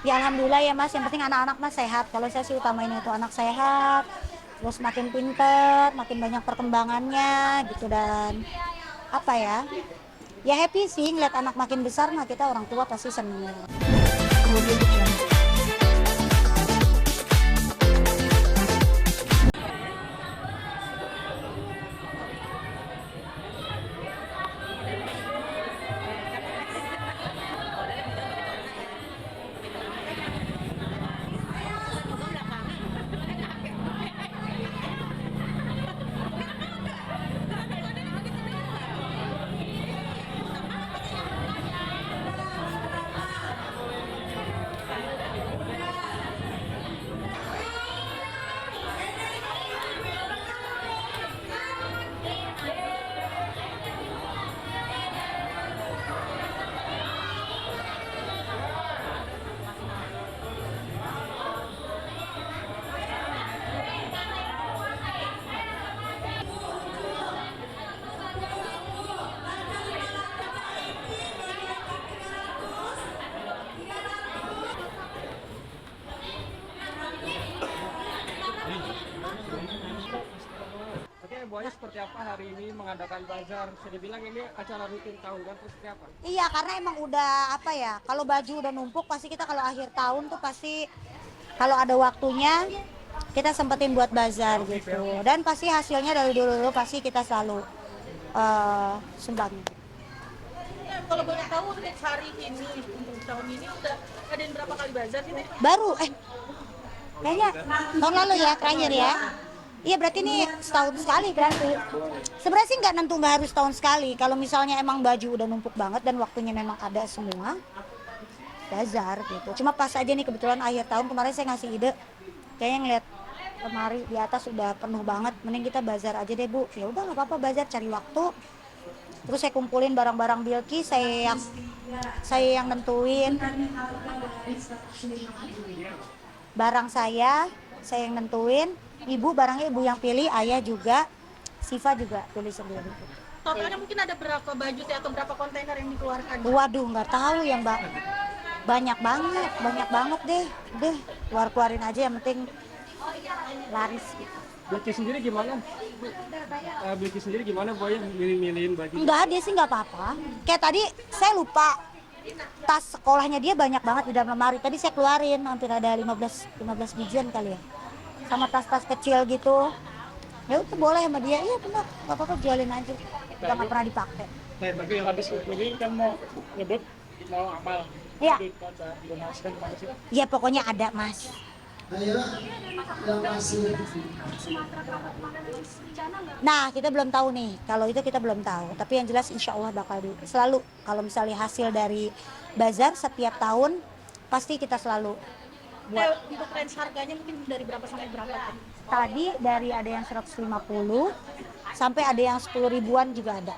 Ya alhamdulillah ya Mas, yang penting anak-anak Mas sehat. Kalau saya sih utamain itu anak sehat, terus makin pinter, makin banyak perkembangannya gitu dan apa ya? Ya happy sih ngeliat anak makin besar mah kita orang tua pasti seneng. Oke, Bu Aya seperti apa hari ini mengadakan bazar? Bisa dibilang ini acara rutin tahunan terus seperti apa? Iya karena emang udah apa ya, kalau baju udah numpuk pasti kita kalau akhir tahun tuh pasti kalau ada waktunya kita sempetin buat bazar gitu. Dan pasti hasilnya dari dulu-dulu pasti kita selalu sumbang. Kalau boleh tahu untuk hari ini, untuk tahun ini udah ngadain berapa kali bazar sih Teh? Baru kayaknya tahun lalu ya terakhir ya. Iya berarti ini setahun sekali berarti. Sebenarnya sih nggak harus setahun sekali. Kalau misalnya emang baju udah numpuk banget dan waktunya memang ada semua, bazar gitu. Cuma pas aja nih kebetulan akhir tahun kemarin saya ngasih ide, kayaknya ngeliat lemari di atas udah penuh banget, mending kita bazar aja deh Bu. Ya udah nggak apa-apa bazar, cari waktu. Terus saya kumpulin barang-barang Bilki, saya yang nentuin barang saya yang nentuin. Ibu barangnya ibu yang pilih, ayah juga, Siva juga pilih sendiri. Totalnya mungkin ada berapa baju Teh atau berapa kontainer yang dikeluarkan? Waduh nggak tahu ya Mbak, banyak banget deh keluarin aja yang penting laris gitu. Bilki sendiri gimana? Bilki sendiri gimana Bu Aya milih-milihin baju? Enggak, dia sih nggak apa-apa. Kayak tadi saya lupa tas sekolahnya dia banyak banget di dalam lemari. Tadi saya keluarin hampir ada 15 bijian kali ya. Sama tas-tas kecil gitu. Ya udah boleh sama dia. Iya benar, nggak apa-apa jualin aja. Udah nggak pernah dipakai. Nah, tapi yang habis ini kan mau nyebut mau amal. Iya. Donasi gimana sih? Ya pokoknya ada Mas. Nah kita belum tahu nih. Kalau itu kita belum tahu. Tapi yang jelas insya Allah bakal selalu. Kalau misalnya hasil dari bazar setiap tahun pasti kita selalu buat. Untuk range harganya mungkin dari berapa sampai berapa Teh? Tadi dari ada yang 150 sampai ada yang 10 ribuan juga ada.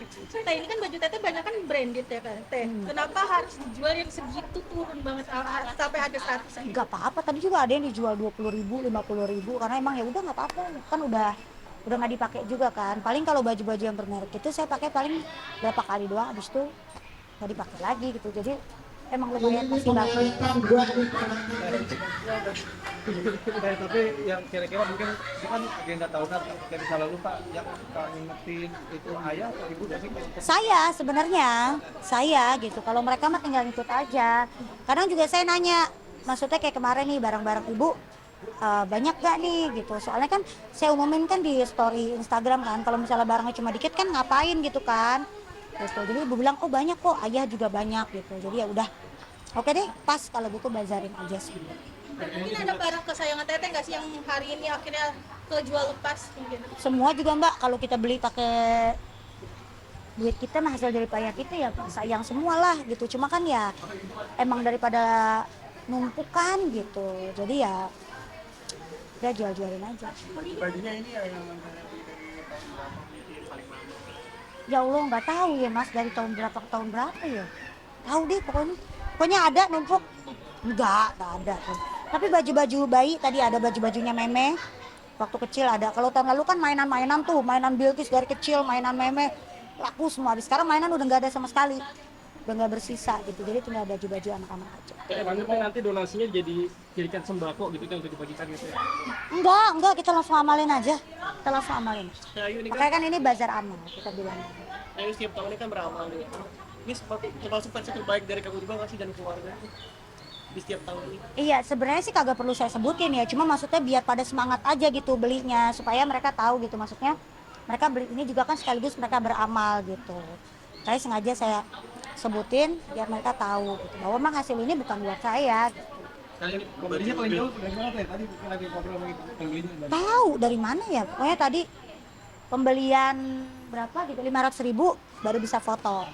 Teh ini kan baju Teteh banyak kan branded ya kan Teh. Kenapa harus dijual yang segitu turun banget sampai harga 100? Nggak apa-apa, tadi juga ada yang dijual 20 ribu, 50 ribu karena emang ya udah nggak apa-apa, kan udah nggak dipakai juga kan. Paling kalau baju-baju yang bermerek itu saya pakai paling berapa kali doang, habis itu nggak dipakai lagi gitu. Jadi emang lumayan pasti bagus. Tapi yang kira-kira mungkin itu kan agenda tahunan dari tahun lalu Pak yang suka ngingetin itu ayah atau ibu nggak sih? Saya gitu. Kalau mereka mah tinggal ikut aja. Kadang juga saya nanya, maksudnya kayak kemarin nih barang-barang ibu banyak gak nih gitu. Soalnya kan saya umumin kan di story Instagram kan. Kalau misalnya barangnya cuma dikit kan ngapain gitu kan. Gitu. Jadi ibu bilang oh banyak kok, ayah juga banyak gitu. Jadi ya udah. Oke deh, pas kalau gitu bazarin aja sih. Mungkin ada barang kesayangan Teteh nggak sih yang hari ini akhirnya kejual lepas mungkin? Semua juga Mbak, kalau kita beli pakai duit kita mah hasil dari payah kita ya sayang semua lah gitu. Cuma kan ya emang daripada numpukan gitu. Jadi ya udah jual-jualin aja. Bajunya ini yang Ya Allah nggak tahu ya Mas dari tahun berapa ke tahun berapa ya. Tahu deh pokoknya ada numpuk. Enggak ada. Tapi baju-baju bayi tadi ada baju-bajunya Meme. Waktu kecil ada. Kalau tahun lalu kan mainan-mainan tuh, mainan Bilkis dari kecil, mainan Meme laku semua. Habis sekarang mainan udah nggak ada sama sekali. udah nggak bersisa gitu, jadi tinggal baju-baju anak-anak aja. Kayak maksudnya nanti donasinya jadi jadikan sembako gitu kan untuk dibagikan gitu ya. Enggak, kita langsung amalin aja, kita langsung amalin. Nah, Ayu ini kan, Makanya kan ini bazar amal kita bilang. Ayu setiap tahun ini kan beramal nih. Ini termasuk versi terbaik dari kamu juga nggak sih dan keluarga di setiap tahun ini? Iya, sebenarnya sih kagak perlu saya sebutin ya, cuma maksudnya biar pada semangat aja gitu belinya, supaya mereka tahu gitu, maksudnya mereka beli ini juga kan sekaligus mereka beramal gitu. Saya sengaja saya sebutin biar mereka tahu gitu, bahwa memang hasil ini bukan buat saya gitu. Kali ini pembelinya paling jauh dari mana teh? Tadi lagi ngobrol sama itu pembelinya. Tahu dari mana ya, pokoknya tadi pembelian berapa gitu, 500.000 baru bisa foto.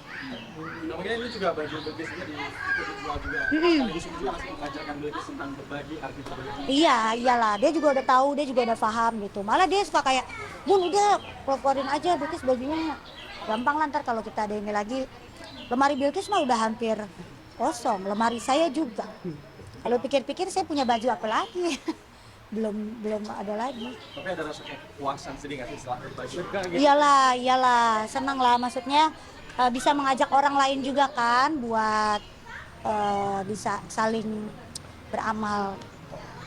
Namanya ini juga baju berbisnya dijual juga. Di sini juga masih mengajarkan beliau tentang berbagi arti berbagi. Iya, iyalah, dia juga udah tahu, dia juga udah paham gitu. Malah dia suka kayak, Bun udah keluarin aja Bilkis bajunya. Gampang lah ntar kalau kita ada ini lagi. Lemari Bilkis mah udah hampir kosong, lemari saya juga. Kalau pikir-pikir saya punya baju apa lagi? belum ada lagi. Tapi ada rasa kepuasan sedih nggak sih setelah berbagi? Iyalah, senang lah, maksudnya bisa mengajak orang lain juga kan buat bisa saling beramal.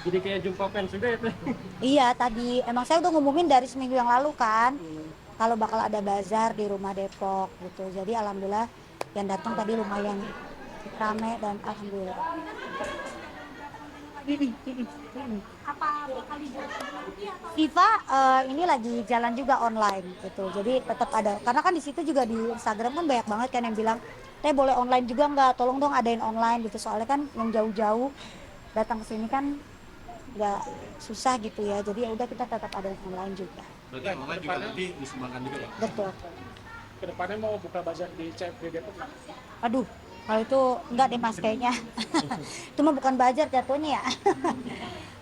Jadi kayak jumpa fans juga ya teh. Iya, tadi emang saya udah ngumumin dari seminggu yang lalu kan, kalau bakal ada bazar di rumah Depok gitu. Jadi alhamdulillah yang datang tadi lumayan rame dan alhamdulillah. Siva ini lagi jalan juga online gitu, jadi tetap ada, karena kan di situ juga di Instagram kan banyak banget kan yang bilang, teh boleh online juga nggak, tolong dong adain online gitu, soalnya kan yang jauh-jauh datang ke sini kan nggak susah gitu ya, jadi ya udah kita tetap ada online juga. Berarti online juga nanti disumbangkan juga ya? Betul. Kedepannya mau buka bazar di CFD Depok nggak? Aduh, kalau itu enggak deh mas kayaknya. Itu mah bukan bazar jatuhnya ya.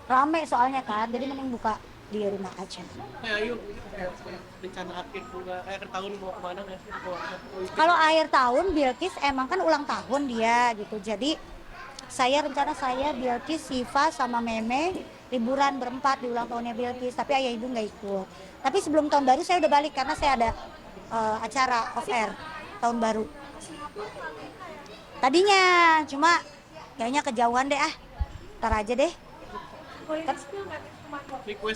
Rame soalnya kan, jadi mending buka di rumah aja. Ayu, rencana akhir tahun mau kemana nggak sih? Kalau akhir tahun Bilkis emang kan ulang tahun dia gitu, jadi rencana saya Bilkis, Siva sama Meme liburan berempat di ulang tahunnya Bilkis, tapi ayah ibu nggak ikut. Tapi sebelum tahun baru saya udah balik karena saya ada acara off air tahun baru. Tadinya cuma kayaknya kejauhan deh ntar aja deh.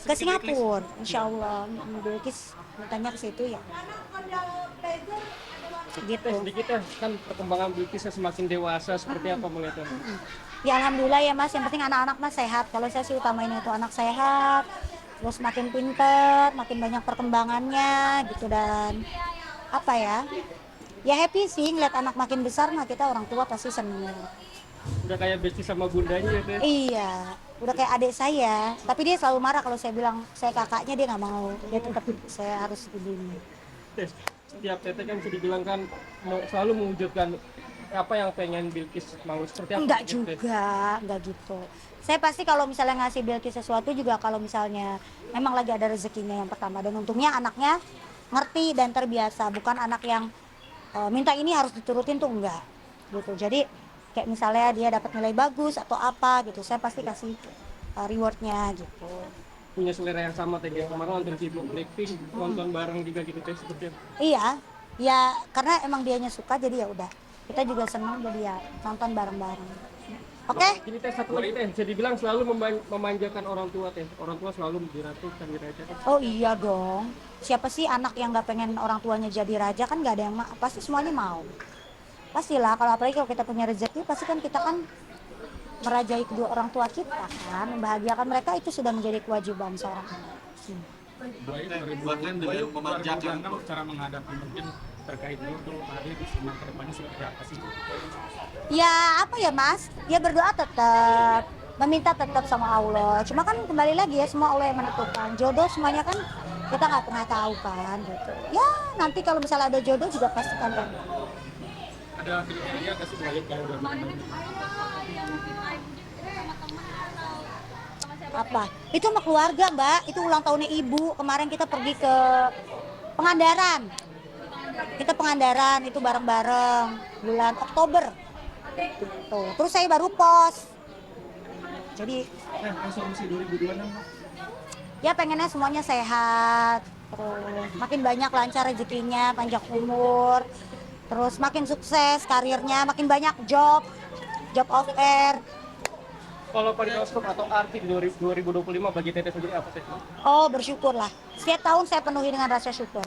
Ke Singapura, insya Allah. Bilkis mintanya ke situ ya. Gitu. Sedikit ya, kan perkembangan Bilkisnya semakin dewasa, seperti apa melihatnya? Ya alhamdulillah ya mas, yang penting anak-anak mas sehat. Kalau saya sih utamain itu anak sehat, terus makin pinter, makin banyak perkembangannya gitu, dan apa ya happy sih ngeliat anak makin besar mah, kita orang tua pasti seneng. Udah kayak bestie sama bundanya ya teh? Iya, udah kayak adik saya, tapi dia selalu marah kalau saya bilang saya kakaknya, dia nggak mau, dia tetap saya harus begini. Setiap teteh kan bisa dibilang kan selalu mewujudkan apa yang pengen Bilkis mau, seperti apa? Enggak juga, enggak gitu. Saya pasti kalau misalnya ngasih Bilkis sesuatu juga kalau misalnya memang lagi ada rezekinya yang pertama, dan untungnya anaknya ngerti dan terbiasa, bukan anak yang minta ini harus diturutin tuh enggak gitu. Jadi kayak misalnya dia dapat nilai bagus atau apa gitu, saya pasti kasih rewardnya gitu. Punya selera yang sama teh, kemarin nonton video Blackpink, nonton bareng juga gitu teh, seperti apa? Iya, ya karena emang dianya suka, jadi ya udah kita juga senang, jadi ya nonton bareng-bareng. Oke? Ini teh satu lagi teh, bisa dibilang selalu memanjakan orang tua teh. Orang tua selalu menjadi ratu dan raja. Oh iya dong. Siapa sih anak yang nggak pengen orang tuanya jadi raja, kan nggak ada yang pasti semuanya mau. Pastilah, kalau apalagi kalau kita punya rezeki, pasti kan kita kan merajai kedua orang tua kita kan, membahagiakan mereka, itu sudah menjadi kewajiban seorang anak. Bahkan dengan memanjakan cara menghadapi mungkin terkait itu hadir di semua kedepannya seperti apa sih? Ya apa ya mas, ya berdoa tetap, meminta tetap sama Allah. Cuma kan kembali lagi ya, semua Allah yang menentukan. Jodoh semuanya kan kita nggak pernah tahu kan gitu. Ya nanti kalau misalnya ada jodoh juga pasti kan. Ada kriteria nggak sih balik yang udah Apa? Itu sama keluarga mbak, itu ulang tahunnya ibu. Kemarin kita pergi ke Pangandaran. Kita Pangandaran itu bareng-bareng bulan Oktober. Tuh. Terus saya baru pos. Jadi resolusi 2026 ya pengennya semuanya sehat, terus makin banyak lancar rezekinya, panjang umur, terus makin sukses karirnya, makin banyak job offer. Kalau Paritoskop atau arti di 2025 bagi Teteh sendiri apa Teh? Oh, bersyukur lah. Setiap tahun saya penuhi dengan rasa syukur.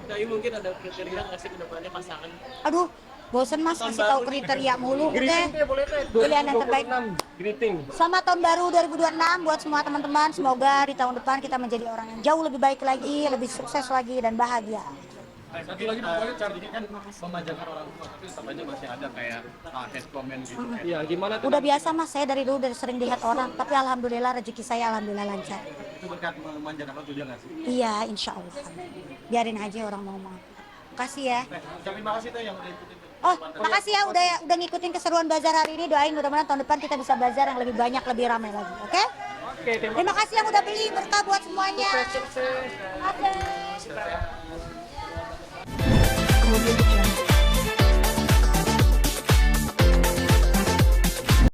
Jadi mungkin ada kriteria nggak sih kedepannya pasangan? Aduh, bosen Mas kasih tahu kriteria mulu. Udah, boleh Teh. pilihan yang terbaik. Greeting. Selamat tahun baru 2026 buat semua teman-teman. Semoga di tahun depan kita menjadi orang yang jauh lebih baik lagi, lebih sukses lagi dan bahagia. Satu lagi pokoknya caranya kan memanjakan orang tua, tapi tetap aja masih ada kayak hate comment gitu. Iya, gimana tuh? Udah biasa Mas, saya dari dulu udah sering dilihat orang, tapi alhamdulillah rezeki saya alhamdulillah lancar. Itu berkat memanjakan orang juga nggak sih? Iya, insya Allah. Biarin aja orang mau. Makasih ya. Terima kasih Teh yang udah ikutin. Oh, makasih ya udah ngikutin keseruan bazar hari ini. Doain mudah-mudahan tahun depan kita bisa bazar yang lebih banyak, lebih ramai lagi. Oke? Oke, Terima kasih yang udah beli, berkah buat semuanya. Oke.